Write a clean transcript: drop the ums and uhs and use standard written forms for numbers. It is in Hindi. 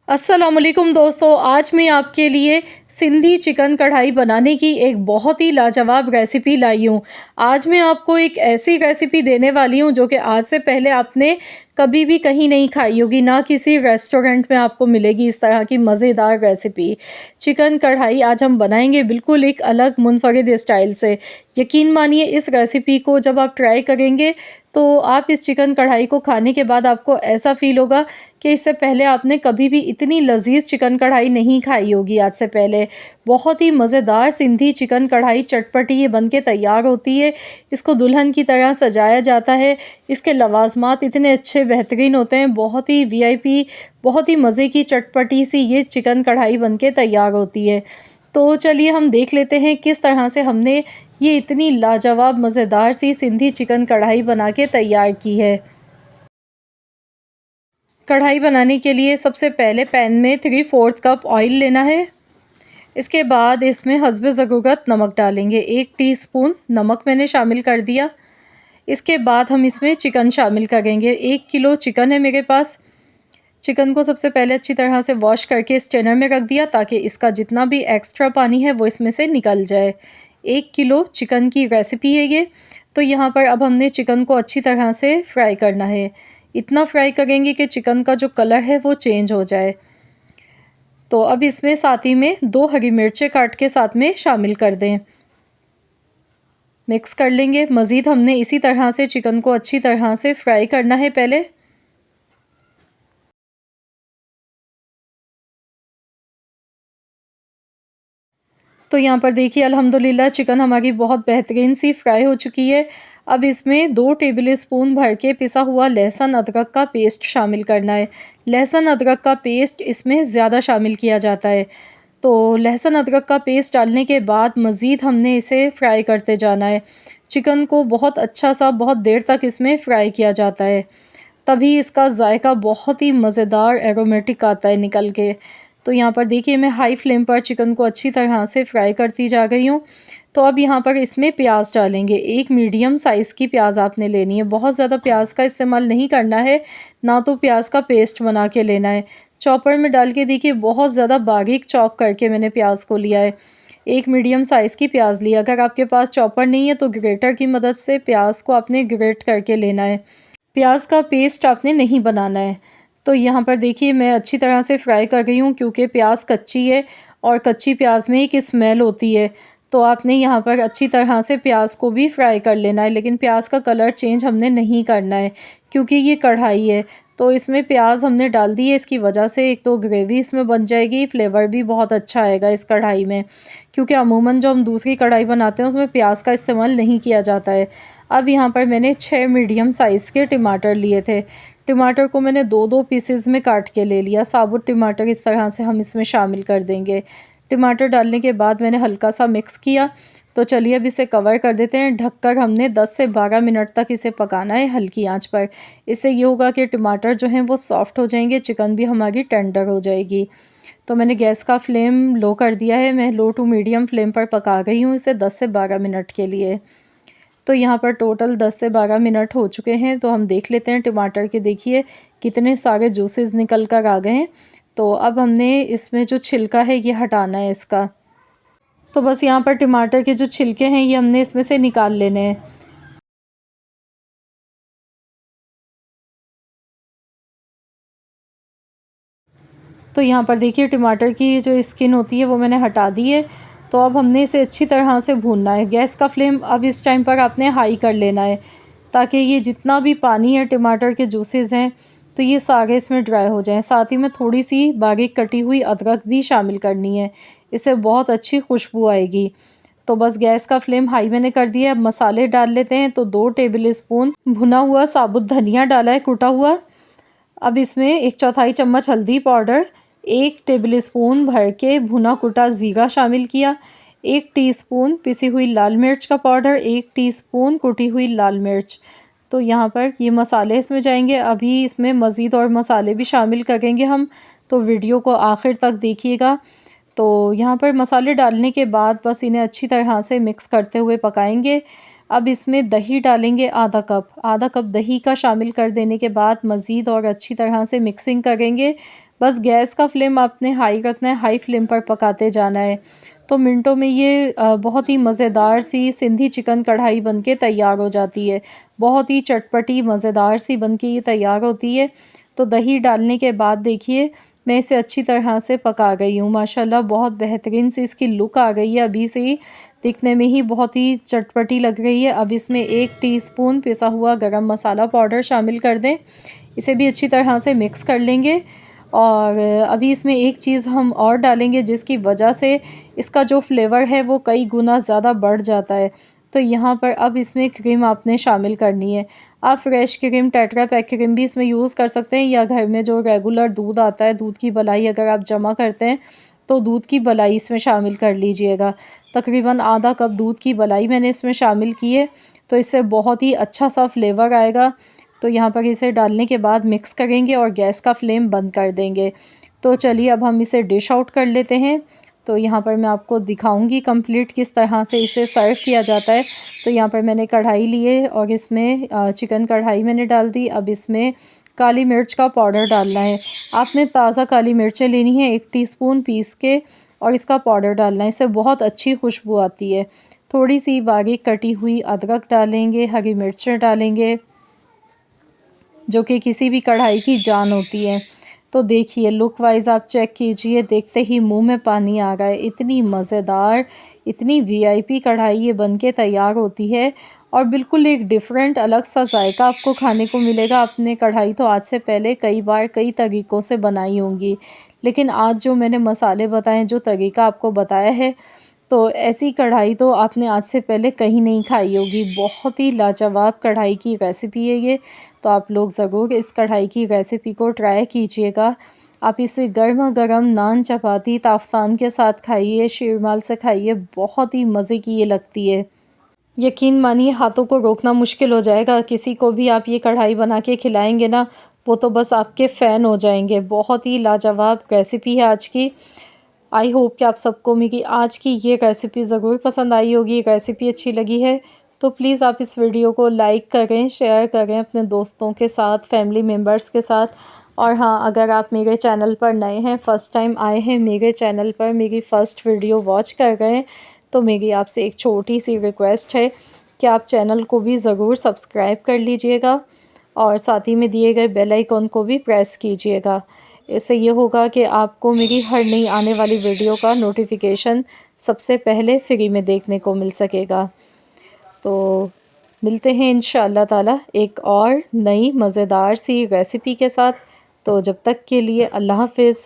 अस्सलामुअलैकुम दोस्तों, आज मैं आपके लिए सिंधी चिकन कढ़ाई बनाने की एक बहुत ही लाजवाब रेसिपी लाई हूँ। आज मैं आपको एक ऐसी रेसिपी देने वाली हूँ जो कि आज से पहले आपने कभी भी कहीं नहीं खाई होगी, ना किसी रेस्टोरेंट में आपको मिलेगी इस तरह की मज़ेदार रेसिपी। चिकन कढ़ाई आज हम बनाएंगे बिल्कुल एक अलग मुनफरिद स्टाइल से। यकीन मानिए इस रेसिपी को जब आप ट्राई करेंगे तो आप इस चिकन कढ़ाई को खाने के बाद आपको ऐसा फ़ील होगा कि इससे पहले आपने कभी भी इतनी लज़ीज़ चिकन कढ़ाई नहीं खाई होगी आज से पहले। बहुत ही मज़ेदार सिंधी चिकन कढ़ाई चटपटी ये बन के तैयार होती है। इसको दुल्हन की तरह सजाया जाता है। इसके लवाज़मात इतने अच्छे बेहतरीन होते हैं। बहुत ही वीआईपी, बहुत ही मज़े की चटपटी सी ये चिकन कढ़ाई बन के तैयार होती है। तो चलिए हम देख लेते हैं किस तरह से हमने ये इतनी लाजवाब मज़ेदार सी सिंधी चिकन कढ़ाई बना के तैयार की है। कढ़ाई बनाने के लिए सबसे पहले पैन में 3/4 कप ऑयल लेना है। इसके बाद इसमें हस्बे ज़रूरत नमक डालेंगे। 1 टीस्पून नमक मैंने शामिल कर दिया। इसके बाद हम इसमें चिकन शामिल करेंगे। 1 किलो चिकन है मेरे पास। चिकन को सबसे पहले अच्छी तरह से वॉश करके स्ट्रेनर में रख दिया ताकि इसका जितना भी एक्स्ट्रा पानी है वो इसमें से निकल जाए। 1 किलो चिकन की रेसिपी है ये। तो यहाँ पर अब हमने चिकन को अच्छी तरह से फ्राई करना है। इतना फ्राई करेंगे कि चिकन का जो कलर है वो चेंज हो जाए। तो अब इसमें साथ ही में 2 हरी मिर्चें काट के साथ में शामिल कर दें। मिक्स कर लेंगे। मज़ीद हमने इसी तरह से चिकन को अच्छी तरह से फ्राई करना है पहले। तो यहाँ पर देखिए अल्हम्दुलिल्लाह चिकन हमारी बहुत बेहतरीन सी फ्राई हो चुकी है। अब इसमें 2 टेबल स्पून भर के पिसा हुआ लहसुन अदरक का पेस्ट शामिल करना है। लहसुन अदरक का पेस्ट इसमें ज़्यादा शामिल किया जाता है। तो लहसुन अदरक का पेस्ट डालने के बाद मज़ीद हमने इसे फ्राई करते जाना है। चिकन को बहुत अच्छा सा बहुत देर तक इसमें फ्राई किया जाता है, तभी इसका ज़ायका बहुत ही मज़ेदार एरोमेटिक आता है निकल के। तो यहाँ पर देखिए मैं हाई फ्लेम पर चिकन को अच्छी तरह से फ्राई करती जा गई हूँ। तो अब यहाँ पर इसमें प्याज डालेंगे। 1 मीडियम साइज़ की प्याज आपने लेनी है। बहुत ज़्यादा प्याज का इस्तेमाल नहीं करना है, ना तो प्याज का पेस्ट बना के लेना है। चॉपर में डाल के देखिए बहुत ज़्यादा बारीक चॉप करके मैंने प्याज को लिया है। 1 मीडियम साइज़ की प्याज लिया। अगर आपके पास चॉपर नहीं है तो ग्रेटर की मदद से प्याज को आपने ग्रेट करके लेना है। प्याज का पेस्ट आपने नहीं बनाना है। तो यहाँ पर देखिए मैं अच्छी तरह से फ्राई कर रही हूँ क्योंकि प्याज कच्ची है और कच्ची प्याज में एक स्मेल होती है। तो आपने यहाँ पर अच्छी तरह से प्याज को भी फ्राई कर लेना है, लेकिन प्याज का कलर चेंज हमने नहीं करना है क्योंकि ये कढ़ाई है। तो इसमें प्याज हमने डाल दी है, इसकी वजह से एक तो ग्रेवी इसमें बन जाएगी, फ्लेवर भी बहुत अच्छा आएगा इस कढ़ाई में, क्योंकि अमूमन जो हम दूसरी कढ़ाई बनाते हैं उसमें प्याज का इस्तेमाल नहीं किया जाता है। अब यहाँ पर मैंने 6 मीडियम साइज़ के टमाटर लिए थे। टमाटर को मैंने 2-2 पीसेज़ में काट के ले लिया। साबुत टमाटर इस तरह से हम इसमें शामिल कर देंगे। टमाटर डालने के बाद मैंने हल्का सा मिक्स किया। तो चलिए अब इसे कवर कर देते हैं। ढककर हमने 10 से 12 मिनट तक इसे पकाना है हल्की आंच पर। इससे ये होगा कि टमाटर जो हैं वो सॉफ़्ट हो जाएंगे, चिकन भी हमारी टेंडर हो जाएगी। तो मैंने गैस का फ्लेम लो कर दिया है। मैं लो टू मीडियम फ्लेम पर पका गई हूँ इसे 10 से 12 मिनट के लिए। तो यहाँ पर टोटल 10 से 12 मिनट हो चुके हैं। तो हम देख लेते हैं टमाटर के, देखिए कितने सारे जूसेस निकल कर आ गए हैं। तो अब हमने इसमें जो छिलका है ये हटाना है इसका। तो बस यहाँ पर टमाटर के जो छिलके हैं ये हमने इसमें से निकाल लेने हैं। तो यहाँ पर देखिए टमाटर की जो स्किन होती है वो मैंने हटा दी है। तो अब हमने इसे अच्छी तरह से भूनना है। गैस का फ्लेम अब इस टाइम पर आपने हाई कर लेना है ताकि ये जितना भी पानी है टमाटर के जूसेस हैं तो ये सारे इसमें ड्राई हो जाएं। साथ ही में थोड़ी सी बारीक कटी हुई अदरक भी शामिल करनी है, इससे बहुत अच्छी खुशबू आएगी। तो बस गैस का फ्लेम हाई मैंने कर दिया है। अब मसाले डाल लेते हैं। तो 2 टेबल स्पून भुना हुआ साबुत धनिया डाला है, कुटा हुआ। अब इसमें 1/4 चम्मच हल्दी पाउडर, 1 टेबल स्पून भर के भुना कुटा ज़ीरा शामिल किया, 1 टीस्पून पिसी हुई लाल मिर्च का पाउडर, 1 टीस्पून कुटी हुई लाल मिर्च। तो यहाँ पर ये मसाले इसमें जाएंगे। अभी इसमें मज़ीद और मसाले भी शामिल करेंगे हम, तो वीडियो को आखिर तक देखिएगा। तो यहाँ पर मसाले डालने के बाद बस इन्हें अच्छी तरह से मिक्स करते हुए पकाएंगे। अब इसमें दही डालेंगे आधा कप दही का शामिल कर देने के बाद मज़ीद और अच्छी तरह से मिक्सिंग करेंगे। बस गैस का फ्लेम आपने हाई रखना है, हाई फ्लेम पर पकाते जाना है। तो मिनटों में ये बहुत ही मज़ेदार सी सिंधी चिकन कढ़ाई बनके तैयार हो जाती है। बहुत ही चटपटी मज़ेदार सी बनके ये तैयार होती है। तो दही डालने के बाद देखिए मैं इसे अच्छी तरह से पका गई हूँ। माशाल्लाह बहुत बेहतरीन सी इसकी लुक आ गई है, अभी से ही दिखने में ही बहुत ही चटपटी लग रही है। अब इसमें 1 टीस्पून पिसा हुआ गरम मसाला पाउडर शामिल कर दें। इसे भी अच्छी तरह से मिक्स कर लेंगे। और अभी इसमें एक चीज़ हम और डालेंगे जिसकी वजह से इसका जो फ्लेवर है वो कई गुना ज़्यादा बढ़ जाता है। तो यहाँ पर अब इसमें क्रीम आपने शामिल करनी है। आप fresh cream, tetra pack cream भी इसमें यूज़ कर सकते हैं, या घर में जो रेगुलर दूध आता है, दूध की मलाई अगर आप जमा करते हैं तो दूध की मलाई इसमें शामिल कर लीजिएगा। तकरीबन आधा कप दूध की मलाई मैंने इसमें शामिल की है, तो इससे बहुत ही अच्छा सा फ्लेवर आएगा। तो यहाँ पर इसे डालने के बाद मिक्स करेंगे और गैस का फ्लेम बंद कर देंगे। तो चलिए अब हम इसे डिश आउट कर लेते हैं। तो यहाँ पर मैं आपको दिखाऊंगी कंप्लीट किस तरह से इसे सर्व किया जाता है। तो यहाँ पर मैंने कढ़ाई ली है और इसमें चिकन कढ़ाई मैंने डाल दी। अब इसमें काली मिर्च का पाउडर डालना है। आपने ताज़ा काली मिर्चें लेनी है, 1 टीस्पून पीस के, और इसका पाउडर डालना है। इससे बहुत अच्छी खुशबू आती है। थोड़ी सी बारीक कटी हुई अदरक डालेंगे, हरी मिर्चें डालेंगे, जो कि किसी भी कढ़ाई की जान होती है। तो देखिए लुक वाइज आप चेक कीजिए, देखते ही मुंह में पानी आ रहा है। इतनी मज़ेदार, इतनी वीआईपी कढ़ाई ये बनके तैयार होती है, और बिल्कुल एक डिफरेंट अलग सा जायका आपको खाने को मिलेगा। आपने कढ़ाई तो आज से पहले कई बार कई तरीक़ों से बनाई होंगी, लेकिन आज जो मैंने मसाले बताए, जो तरीका आपको बताया है, तो ऐसी कढ़ाई तो आपने आज से पहले कहीं नहीं खाई होगी। बहुत ही लाजवाब कढ़ाई की रेसिपी है ये। तो आप लोग ज़रूर इस कढ़ाई की रेसिपी को ट्राई कीजिएगा। आप इसे गर्मा-गर्म नान, चपाती, ताफ़तान के साथ खाइए, शीरमाल से खाइए, बहुत ही मज़े की ये लगती है। यकीन मानिए हाथों को रोकना मुश्किल हो जाएगा। किसी को भी आप ये कढ़ाई बना के खिलाएँगे ना, वो तो बस आपके फ़ैन हो जाएँगे। बहुत ही लाजवाब रेसिपी है आज की। आई होप कि आप सबको मेरी आज की ये रेसिपी ज़रूर पसंद आई होगी। रेसिपी अच्छी लगी है तो प्लीज़ आप इस वीडियो को लाइक करें, शेयर करें अपने दोस्तों के साथ, फैमिली मेम्बर्स के साथ। और हाँ, अगर आप मेरे चैनल पर नए हैं, फ़र्स्ट टाइम आए हैं मेरे चैनल पर, मेरी फ़र्स्ट वीडियो वॉच कर रहे हैं, तो मेरी आपसे एक छोटी सी रिक्वेस्ट है कि आप चैनल को भी ज़रूर सब्सक्राइब कर लीजिएगा और साथ ही में दिए गए बेल आइकॉन को भी प्रेस कीजिएगा। इससे ये होगा कि आपको मेरी हर नई आने वाली वीडियो का नोटिफिकेशन सबसे पहले फ्री में देखने को मिल सकेगा। तो मिलते हैं इंशाअल्लाह ताला एक और नई मज़ेदार सी रेसिपी के साथ। तो जब तक के लिए अल्लाह हाफ़िज़।